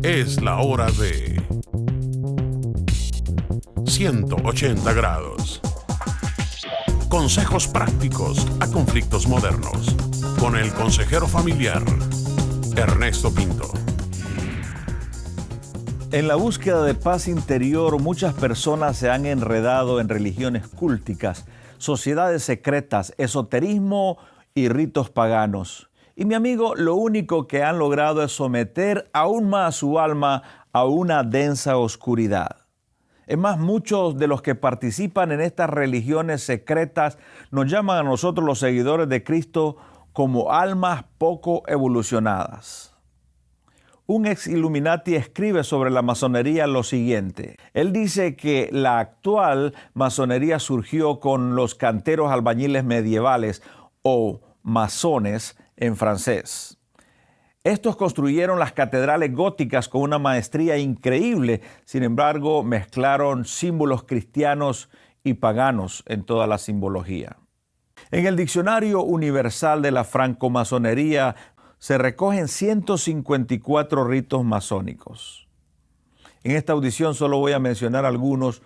Es la hora de 180 grados. Consejos prácticos a conflictos modernos. Con el consejero familiar, Ernesto Pinto. En la búsqueda de paz interior, muchas personas se han enredado en religiones cúlticas, sociedades secretas, esoterismo y ritos paganos. Y mi amigo, lo único que han logrado es someter aún más su alma a una densa oscuridad. Es más, muchos de los que participan en estas religiones secretas nos llaman a nosotros los seguidores de Cristo como almas poco evolucionadas. Un ex Illuminati escribe sobre la masonería lo siguiente. Él dice que la actual masonería surgió con los canteros albañiles medievales o masones en francés. Estos construyeron las catedrales góticas con una maestría increíble, sin embargo, mezclaron símbolos cristianos y paganos en toda la simbología. En el Diccionario Universal de la Francomasonería se recogen 154 ritos masónicos. En esta audición solo voy a mencionar algunos,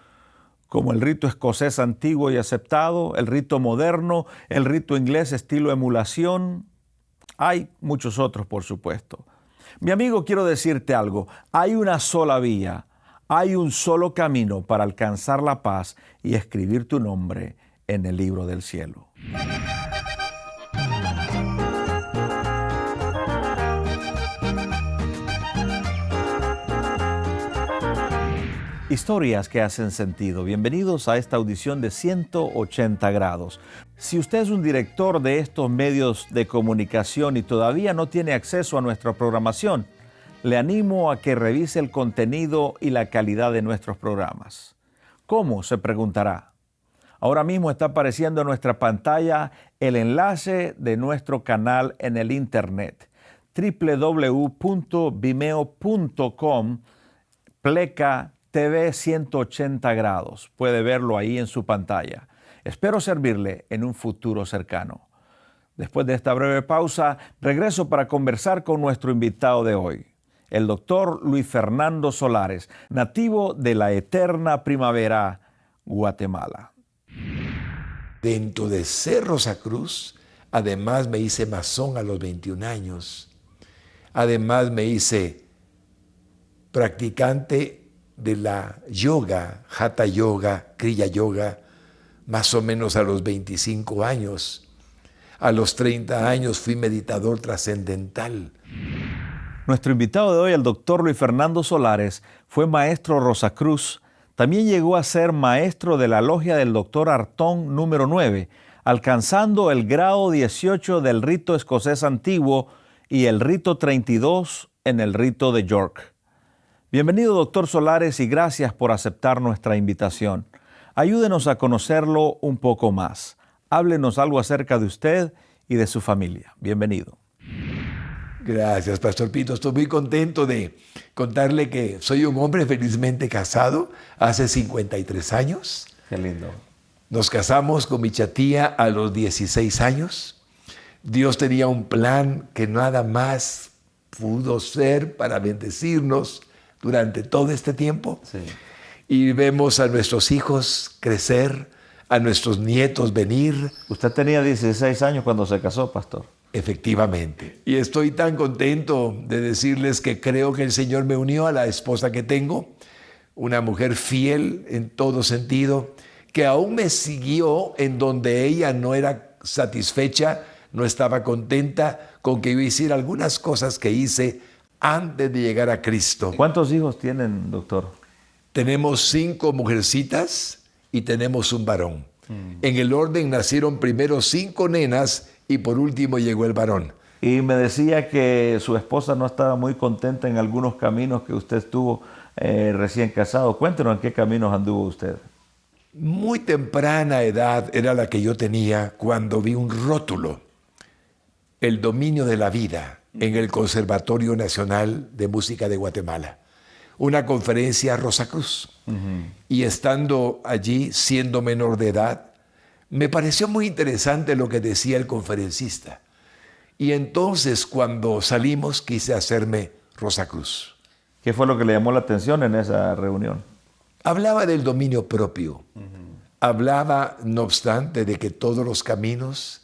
como el rito escocés antiguo y aceptado, el rito moderno, el rito inglés estilo emulación. Hay muchos otros, por supuesto. Mi amigo, quiero decirte algo. Hay una sola vía, hay un solo camino para alcanzar la paz y escribir tu nombre en el libro del cielo. Historias que hacen sentido. Bienvenidos a esta audición de 180 grados. Si usted es un director de estos medios de comunicación y todavía no tiene acceso a nuestra programación, le animo a que revise el contenido y la calidad de nuestros programas. ¿Cómo?, se preguntará. Ahora mismo está apareciendo en nuestra pantalla el enlace de nuestro canal en el internet, www.vimeo.com/pleca TV 180 grados. Puede verlo ahí en su pantalla. Espero servirle en un futuro cercano. Después de esta breve pausa, regreso para conversar con nuestro invitado de hoy, el doctor Luis Fernando Solares, nativo de la eterna primavera, Guatemala. Dentro de ser Rosacruz, además me hice masón a los 21 años. Además me hice practicante de la yoga, Hatha Yoga, Kriya Yoga, más o menos a los 25 años. A los 30 años fui meditador trascendental. Nuestro invitado de hoy, el doctor Luis Fernando Solares, fue maestro Rosacruz. También llegó a ser maestro de la logia del doctor Artón número 9, alcanzando el grado 18 del rito escocés antiguo y el rito 32 en el rito de York. Bienvenido, doctor Solares, y gracias por aceptar nuestra invitación. Ayúdenos a conocerlo un poco más. Háblenos algo acerca de usted y de su familia. Bienvenido. Gracias, Pastor Pito. Estoy muy contento de contarle que soy un hombre felizmente casado hace 53 años. Qué lindo. Nos casamos con mi chatía a los 16 años. Dios tenía un plan que nada más pudo ser para bendecirnos durante todo este tiempo. Sí. Y vemos a nuestros hijos crecer, a nuestros nietos venir. Usted tenía 16 años cuando se casó, pastor. Efectivamente. Y estoy tan contento de decirles que creo que el Señor me unió a la esposa que tengo, una mujer fiel en todo sentido, que aún me siguió en donde ella no era satisfecha, no estaba contenta con que yo hiciera algunas cosas que hice antes de llegar a Cristo. ¿Cuántos hijos tienen, doctor? Tenemos 5 mujercitas y tenemos un varón. En el orden nacieron primero 5 nenas y por último llegó el varón. Y me decía que su esposa no estaba muy contenta en algunos caminos que usted estuvo recién casado. Cuéntenos en qué caminos anduvo usted. Muy temprana edad era la que yo tenía cuando vi un rótulo, el dominio de la vida, en el Conservatorio Nacional de Música de Guatemala. Una conferencia Rosacruz. Y estando allí, siendo menor de edad, me pareció muy interesante lo que decía el conferencista. Y entonces, cuando salimos, quise hacerme Rosacruz. ¿Qué fue lo que le llamó la atención en esa reunión? Hablaba del dominio propio. Hablaba, no obstante, de que todos los caminos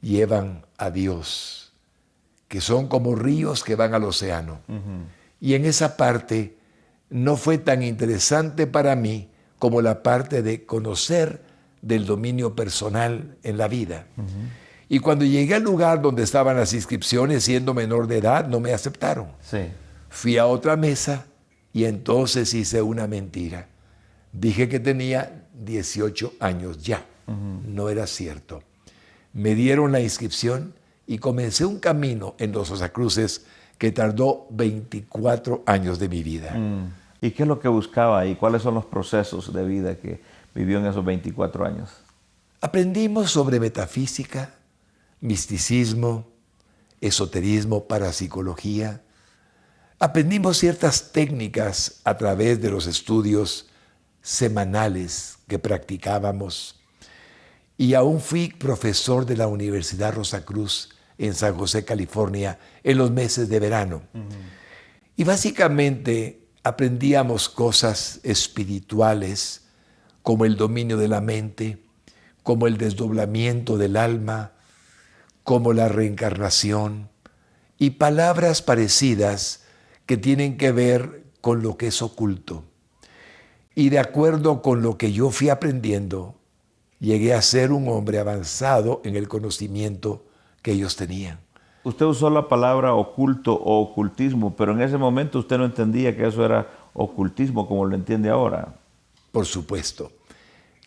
llevan a Dios, que son como ríos que van al océano. Y en esa parte no fue tan interesante para mí como la parte de conocer del dominio personal en la vida. Y cuando llegué al lugar donde estaban las inscripciones, siendo menor de edad, no me aceptaron. Sí. Fui a otra mesa y entonces hice una mentira. Dije que tenía 18 años ya. No era cierto. Me dieron la inscripción y comencé un camino en los Rosacruces que tardó 24 años de mi vida. ¿Y qué es lo que buscaba ahí? ¿Cuáles son los procesos de vida que vivió en esos 24 años? Aprendimos sobre metafísica, misticismo, esoterismo, parapsicología. Aprendimos ciertas técnicas a través de los estudios semanales que practicábamos. Y aún fui profesor de la Universidad Rosacruz en San José, California, en los meses de verano. Y básicamente aprendíamos cosas espirituales, como el dominio de la mente, como el desdoblamiento del alma, como la reencarnación, y palabras parecidas que tienen que ver con lo que es oculto. Y de acuerdo con lo que yo fui aprendiendo, llegué a ser un hombre avanzado en el conocimiento que ellos tenían. Usted usó la palabra oculto o ocultismo, pero en ese momento usted no entendía que eso era ocultismo como lo entiende ahora. Por supuesto.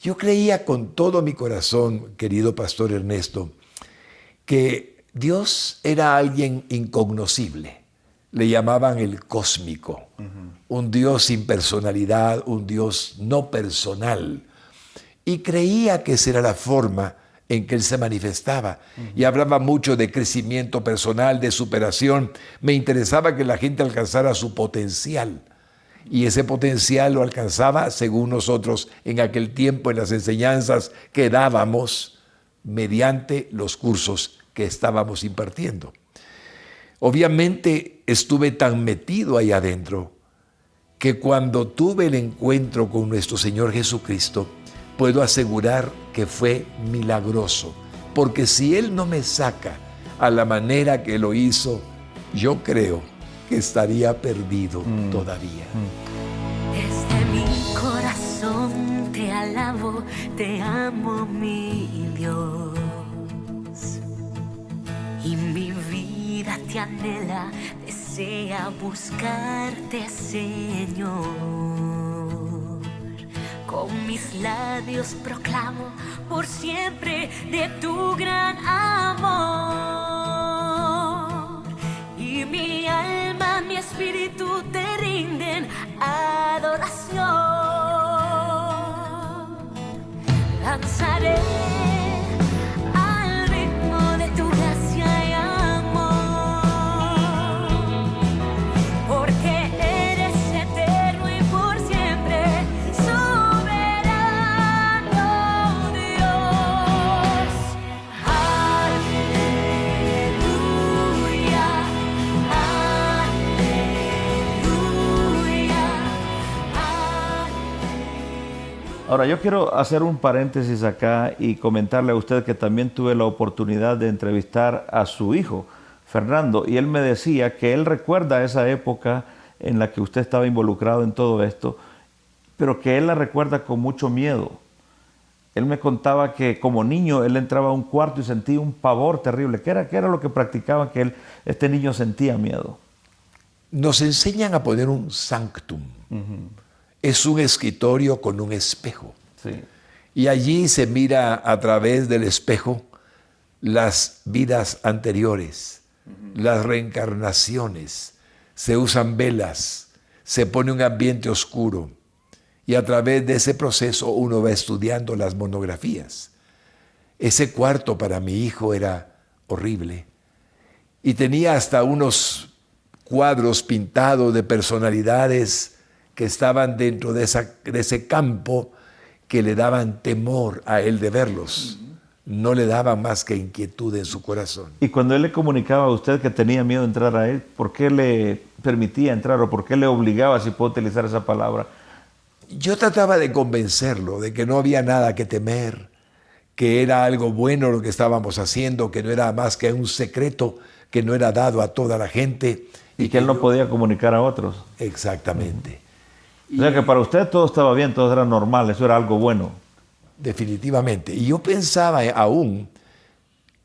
Yo creía con todo mi corazón, querido pastor Ernesto, que Dios era alguien incognoscible. Le llamaban el cósmico, un Dios sin personalidad, un Dios no personal. Y creía que esa era la forma en que Él se manifestaba. Y hablaba mucho de crecimiento personal, de superación. Me interesaba que la gente alcanzara su potencial. Y ese potencial lo alcanzaba, según nosotros, en aquel tiempo, en las enseñanzas que dábamos mediante los cursos que estábamos impartiendo. Obviamente estuve tan metido ahí adentro que cuando tuve el encuentro con nuestro Señor Jesucristo, puedo asegurar que fue milagroso, porque si Él no me saca a la manera que lo hizo, yo creo que estaría perdido todavía. Desde mi corazón te alabo, te amo, mi Dios, y mi vida te anhela, desea buscarte, Señor. Con mis labios proclamo por siempre de tu gran amor. Y mi alma, mi espíritu te rinden adoración. Danzaré al ritmo de tu gracia y amor, porque eres eterno y por siempre soberano Dios. Aleluya, aleluya, Ahora, yo quiero hacer un paréntesis acá y comentarle a usted que también tuve la oportunidad de entrevistar a su hijo, Fernando, y él me decía que él recuerda esa época en la que usted estaba involucrado en todo esto, pero que él la recuerda con mucho miedo. Él me contaba que como niño él entraba a un cuarto y sentía un pavor terrible. ¿Qué era lo que practicaba que este niño sentía miedo? Nos enseñan a poner un sanctum. Es un escritorio con un espejo. Sí. Y allí se mira a través del espejo las vidas anteriores, las reencarnaciones. Se usan velas, se pone un ambiente oscuro. Y a través de ese proceso uno va estudiando las monografías. Ese cuarto para mi hijo era horrible. Y tenía hasta unos cuadros pintados de personalidades que estaban dentro de ese campo que le daban temor a él de verlos. No le daban más que inquietud en su corazón. Y cuando él le comunicaba a usted que tenía miedo de entrar a él, ¿por qué le permitía entrar o por qué le obligaba, si puedo utilizar esa palabra? Yo trataba de convencerlo de que no había nada que temer, que era algo bueno lo que estábamos haciendo, que no era más que un secreto que no era dado a toda la gente. Y que él no podía comunicar a otros. Exactamente. O sea que para usted todo estaba bien, todo era normal, eso era algo bueno. Definitivamente. Y yo pensaba aún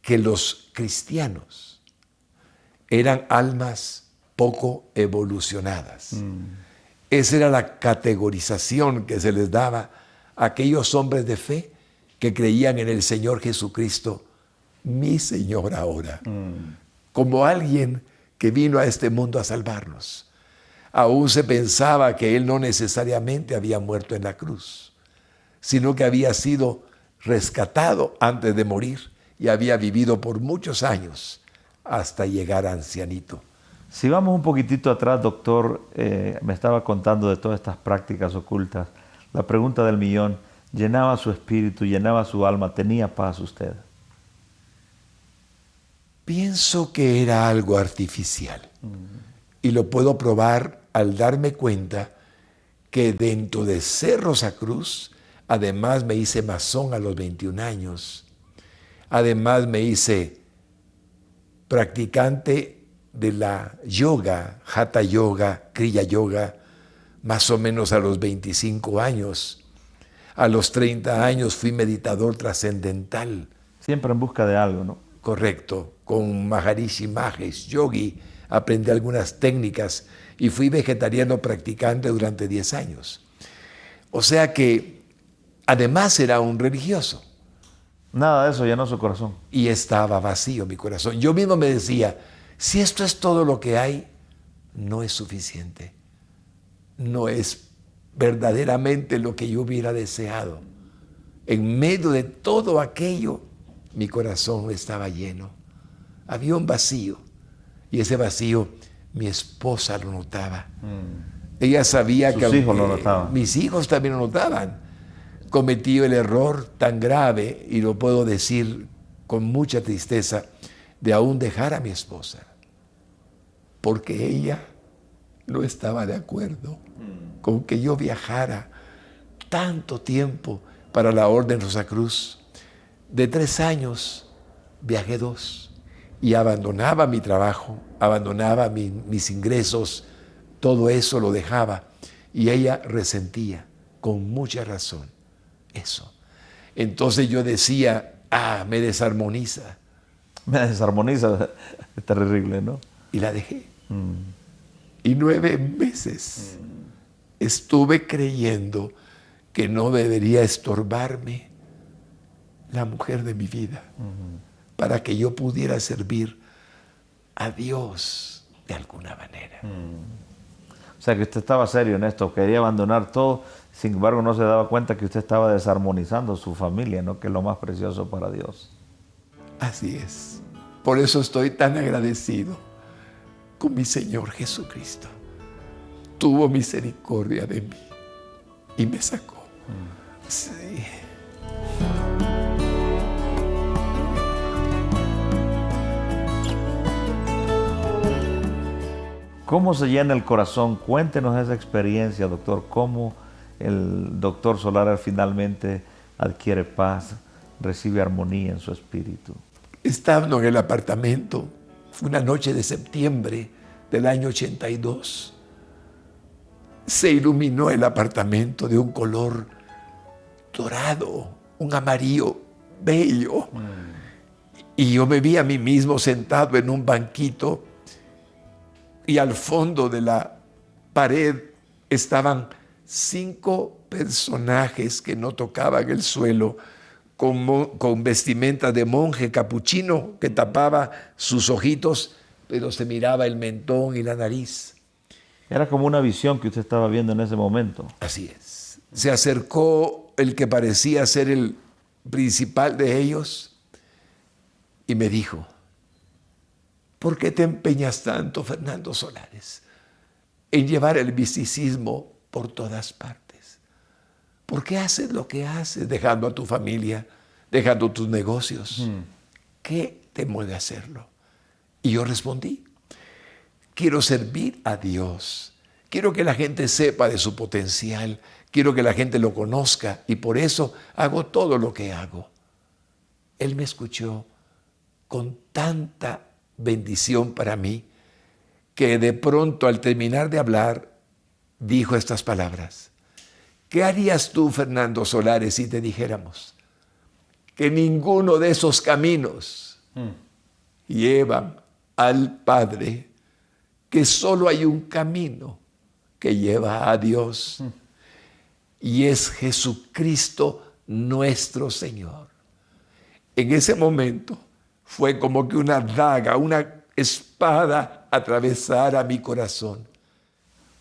que los cristianos eran almas poco evolucionadas. Esa era la categorización que se les daba a aquellos hombres de fe que creían en el Señor Jesucristo, mi Señor ahora, como alguien que vino a este mundo a salvarnos. Aún se pensaba que Él no necesariamente había muerto en la cruz, sino que había sido rescatado antes de morir y había vivido por muchos años hasta llegar a ancianito. Si vamos un poquitito atrás, doctor, me estaba contando de todas estas prácticas ocultas. La pregunta del millón, ¿llenaba su espíritu, llenaba su alma, tenía paz usted? Pienso que era algo artificial y lo puedo probar al darme cuenta que dentro de Cerro Sacruz, además me hice masón a los 21 años, además me hice practicante de la yoga, Hatha Yoga, Kriya Yoga, más o menos a los 25 años. A los 30 años fui meditador trascendental. Siempre en busca de algo, ¿no? Correcto, con Maharishi Mahesh Yogi aprendí algunas técnicas y fui vegetariano practicante durante 10 años. O sea que además era un religioso. Nada de eso llenó su corazón. Y estaba vacío mi corazón. Yo mismo me decía, si esto es todo lo que hay, no es suficiente. No es verdaderamente lo que yo hubiera deseado. En medio de todo aquello, mi corazón estaba lleno. Había un vacío. Y ese vacío, mi esposa lo notaba. Ella sabía que sus hijos lo notaban. Mis hijos también lo notaban. Cometí el error tan grave, y lo puedo decir con mucha tristeza, de aún dejar a mi esposa. Porque ella no estaba de acuerdo con que yo viajara tanto tiempo para la Orden Rosacruz. De 3 años, viajé 2 y abandonaba mi trabajo, abandonaba mis ingresos, todo eso lo dejaba. Y ella resentía, con mucha razón, eso. Entonces yo decía, me desarmoniza. Me desarmoniza, es terrible, ¿no? Y la dejé. Y 9 meses estuve creyendo que no debería estorbarme la mujer de mi vida para que yo pudiera servir a Dios de alguna manera. O sea que usted estaba serio en esto, quería abandonar todo, sin embargo no se daba cuenta que usted estaba desarmonizando su familia, ¿no? Que es lo más precioso para Dios. Así es. Por eso estoy tan agradecido con mi Señor Jesucristo. Tuvo misericordia de mí y me sacó. Sí. ¿Cómo se llena el corazón? Cuéntenos esa experiencia, doctor. ¿Cómo el doctor Solar finalmente adquiere paz, recibe armonía en su espíritu? Estando en el apartamento, fue una noche de septiembre del año 82. Se iluminó el apartamento de un color dorado, un amarillo bello. Y yo me vi a mí mismo sentado en un banquito y al fondo de la pared estaban 5 personajes que no tocaban el suelo, con vestimenta de monje capuchino que tapaba sus ojitos, pero se miraba el mentón y la nariz. Era como una visión que usted estaba viendo en ese momento. Así es. Se acercó el que parecía ser el principal de ellos y me dijo, ¿por qué te empeñas tanto, Fernando Solares, en llevar el misticismo por todas partes? ¿Por qué haces lo que haces, dejando a tu familia, dejando tus negocios? ¿Qué te mueve a hacerlo? Y yo respondí, quiero servir a Dios. Quiero que la gente sepa de su potencial. Quiero que la gente lo conozca y por eso hago todo lo que hago. Él me escuchó con tanta bendición para mí que de pronto al terminar de hablar dijo estas palabras. ¿Qué harías tú, Fernando Solares, si te dijéramos que ninguno de esos caminos llevan al Padre, que solo hay un camino que lleva a Dios y es Jesucristo nuestro Señor? En ese momento fue como que una daga, una espada atravesara mi corazón.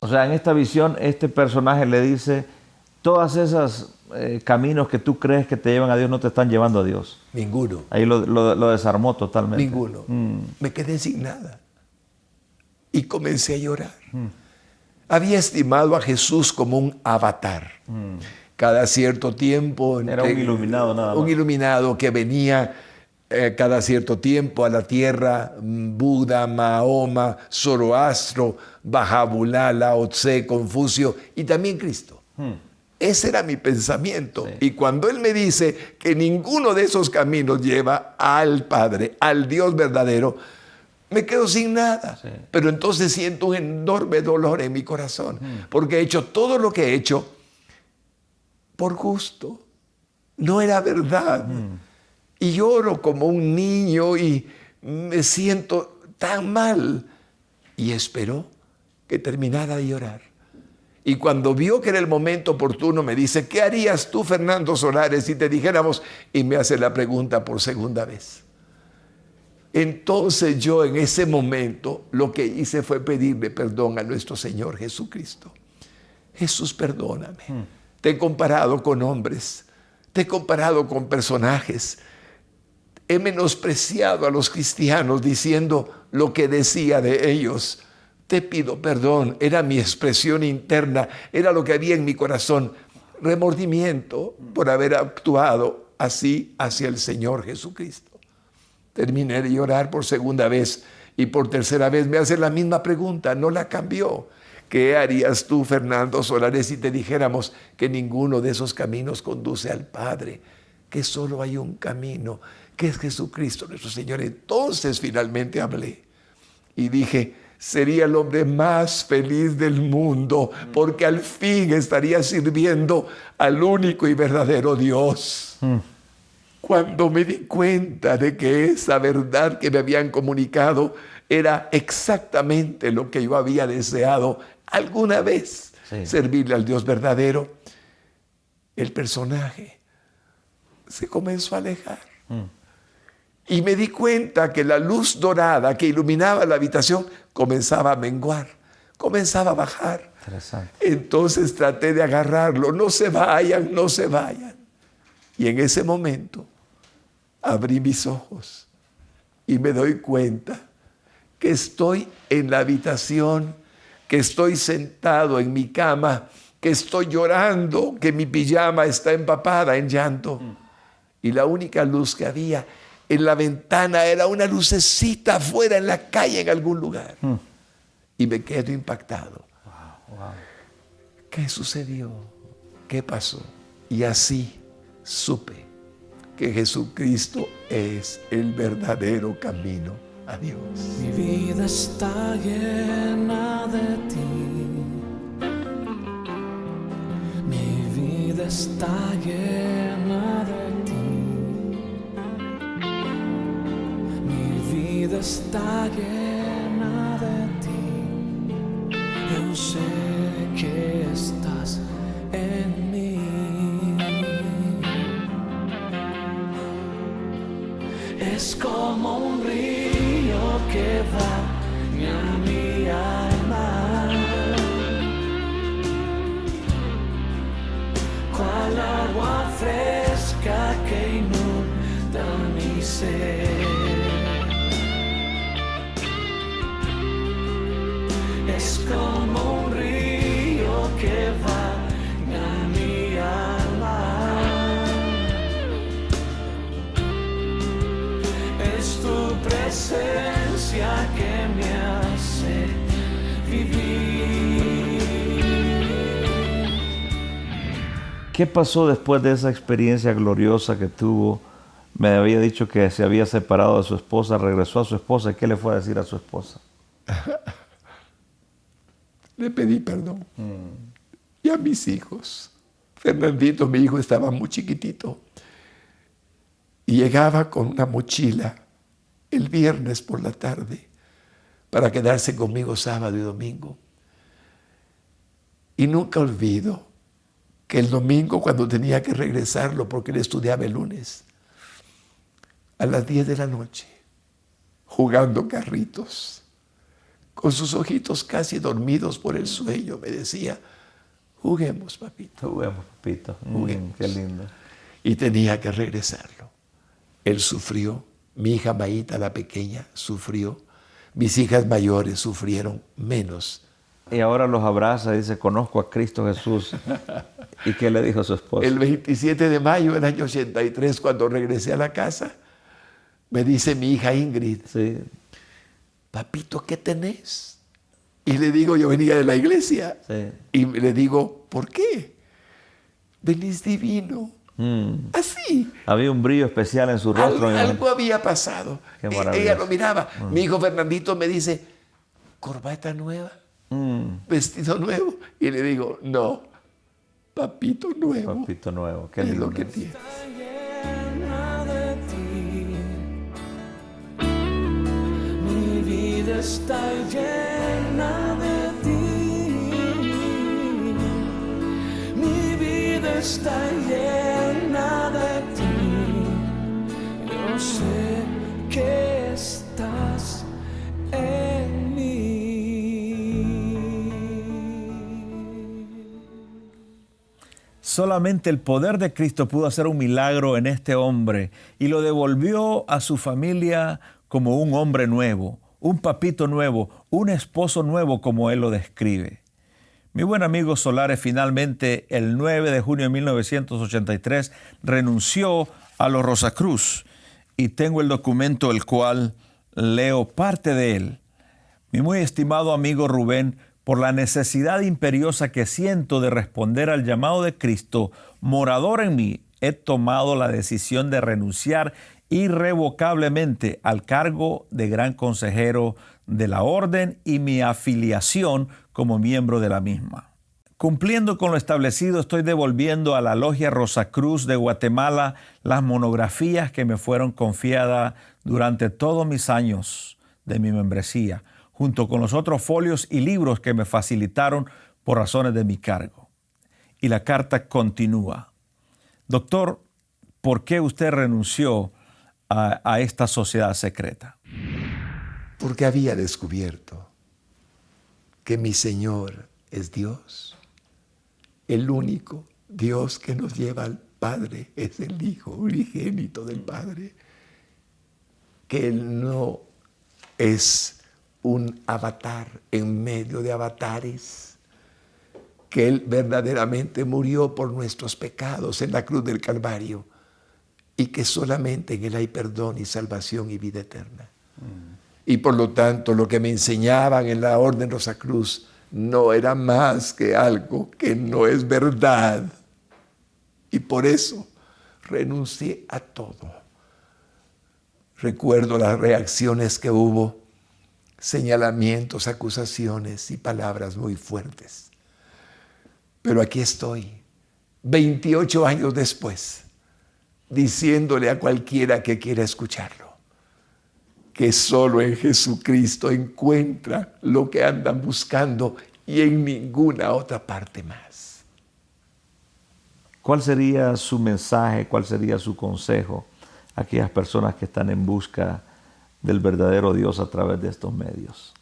O sea, en esta visión, este personaje le dice, todas esas caminos que tú crees que te llevan a Dios no te están llevando a Dios. Ninguno. Ahí lo desarmó totalmente. Ninguno. Me quedé sin nada. Y comencé a llorar. Había estimado a Jesús como un avatar. Cada cierto tiempo... Era un iluminado nada más. Un iluminado que venía cada cierto tiempo a la tierra. Buda, Mahoma, Zoroastro, Bahá'u'lláh, Lao Tse, Confucio y también Cristo. Ese era mi pensamiento. Sí. Y cuando Él me dice que ninguno de esos caminos lleva al Padre, al Dios verdadero, me quedo sin nada. Sí. Pero entonces siento un enorme dolor en mi corazón, porque he hecho todo lo que he hecho por gusto. No era verdad. Y lloro como un niño y me siento tan mal. Y esperó que terminara de llorar. Y cuando vio que era el momento oportuno, me dice, ¿qué harías tú, Fernando Solares, si te dijéramos? Y me hace la pregunta por segunda vez. Entonces yo en ese momento lo que hice fue pedirle perdón a nuestro Señor Jesucristo. Jesús, perdóname. Te he comparado con hombres, te he comparado con personajes. He menospreciado a los cristianos diciendo lo que decía de ellos. Te pido perdón, era mi expresión interna, era lo que había en mi corazón. Remordimiento por haber actuado así hacia el Señor Jesucristo. Terminé de llorar por segunda vez y por tercera vez me hace la misma pregunta, no la cambió. ¿Qué harías tú, Fernando Solares, si te dijéramos que ninguno de esos caminos conduce al Padre? Que solo hay un camino, que es Jesucristo nuestro Señor. Entonces finalmente hablé y dije, sería el hombre más feliz del mundo, porque al fin estaría sirviendo al único y verdadero Dios. Cuando me di cuenta de que esa verdad que me habían comunicado era exactamente lo que yo había deseado alguna vez, servirle al Dios verdadero, el personaje se comenzó a alejar. Y me di cuenta que la luz dorada que iluminaba la habitación comenzaba a menguar, comenzaba a bajar. Entonces traté de agarrarlo, no se vayan, no se vayan. Y en ese momento abrí mis ojos y me doy cuenta que estoy en la habitación, que estoy sentado en mi cama, que estoy llorando, que mi pijama está empapada en llanto. Y la única luz que había en la ventana era una lucecita afuera en la calle en algún lugar. Y me quedo impactado. ¿Qué sucedió? ¿Qué pasó? Y así supe que Jesucristo es el verdadero camino a Dios. Mi vida está llena de ti. Mi vida está llena de ti. Mi vida está llena de ti. Yo sé que estás en mí. Es como un río que baña mi alma, cual agua fresca que inunda mi ser. Es como un río que baña mi alma. Es tu presencia que me hace ¿Qué pasó después de esa experiencia gloriosa que tuvo? Me había dicho que se había separado de su esposa, regresó a su esposa. ¿Qué le fue a decir a su esposa? Le pedí perdón. Y a mis hijos. Fernandito, mi hijo, estaba muy chiquitito. Y llegaba con una mochila el viernes por la tarde para quedarse conmigo sábado y domingo. Y nunca olvido que el domingo, cuando tenía que regresarlo, porque él estudiaba el lunes, a las 10 de la noche, jugando carritos, con sus ojitos casi dormidos por el sueño, me decía, juguemos, papito. Juguemos, papito. Juguemos. Qué lindo. Y tenía que regresarlo. Él sufrió, mi hija Maíta, la pequeña, sufrió, mis hijas mayores sufrieron menos. Y ahora los abraza y dice, conozco a Cristo Jesús. ¿Y qué le dijo a su esposa? El 27 de mayo del año 83, cuando regresé a la casa, me dice mi hija Ingrid, Sí. papito, ¿qué tenés? Y le digo, yo venía de la iglesia. Sí. Y le digo, ¿por qué? Venís divino. Así. Había un brillo especial en su rostro. Algo había pasado. Qué maravilloso. Ella lo miraba. Mi hijo Fernandito me dice, corbata nueva, vestido nuevo. Y le digo, no, papito nuevo. Papito nuevo, qué Es lindo. lo que tiene. Llena de ti. Mi vida está llena de ti. Mi vida está llena de ti. Yo sé que estás en mí. Solamente el poder de Cristo pudo hacer un milagro en este hombre y lo devolvió a su familia como un hombre nuevo, un papito nuevo, un esposo nuevo, como él lo describe. Mi buen amigo Solares finalmente el 9 de junio de 1983 renunció a los Rosacruz y tengo el documento el cual leo parte de él. Mi muy estimado amigo Rubén, por la necesidad imperiosa que siento de responder al llamado de Cristo, morador en mí, he tomado la decisión de renunciar irrevocablemente al cargo de gran consejero de la orden y mi afiliación como miembro de la misma. Cumpliendo con lo establecido, estoy devolviendo a la Logia Rosacruz de Guatemala las monografías que me fueron confiadas durante todos mis años de mi membresía, junto con los otros folios y libros que me facilitaron por razones de mi cargo. Y la carta continúa. Doctor, ¿por qué usted renunció a esta sociedad secreta? Porque había descubierto que mi Señor es Dios. El único Dios que nos lleva al Padre es el Hijo unigénito del Padre. Que Él no es un avatar en medio de avatares, que Él verdaderamente murió por nuestros pecados en la cruz del Calvario y que solamente en Él hay perdón y salvación y vida eterna. Y por lo tanto, lo que me enseñaban en la Orden Rosacruz no era más que algo que no es verdad. Y por eso renuncié a todo. Recuerdo las reacciones que hubo, señalamientos, acusaciones y palabras muy fuertes. Pero aquí estoy, 28 años después, diciéndole a cualquiera que quiera escucharlo, que solo en Jesucristo encuentra lo que andan buscando y en ninguna otra parte más. ¿Cuál sería su mensaje, cuál sería su consejo a aquellas personas que están en busca del verdadero Dios a través de estos medios?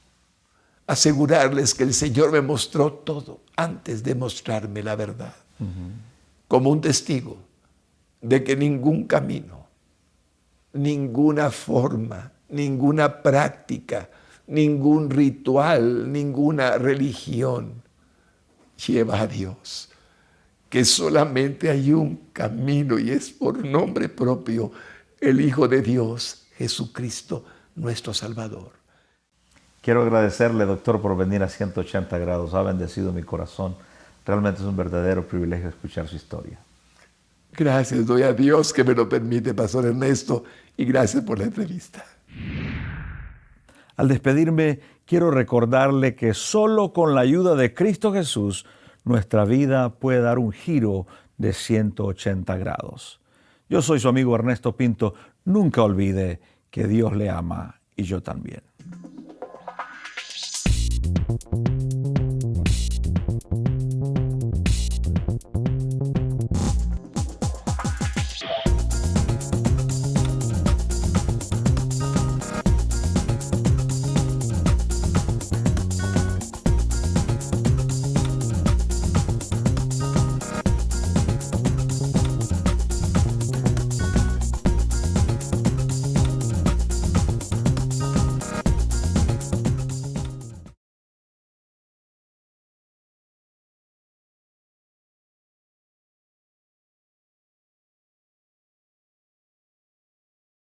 Asegurarles que el Señor me mostró todo antes de mostrarme la verdad. Como un testigo de que ningún camino, ninguna forma, ninguna práctica, ningún ritual, ninguna religión lleva a Dios. Que solamente hay un camino y es por nombre propio el Hijo de Dios, Jesucristo, nuestro Salvador. Quiero agradecerle, doctor, por venir a 180 grados. Ha bendecido mi corazón. Realmente es un verdadero privilegio escuchar su historia. Gracias doy a Dios que me lo permite, Pastor Ernesto, y gracias por la entrevista. Al despedirme, quiero recordarle que solo con la ayuda de Cristo Jesús, nuestra vida puede dar un giro de 180 grados. Yo soy su amigo Ernesto Pinto. Nunca olvide que Dios le ama y yo también.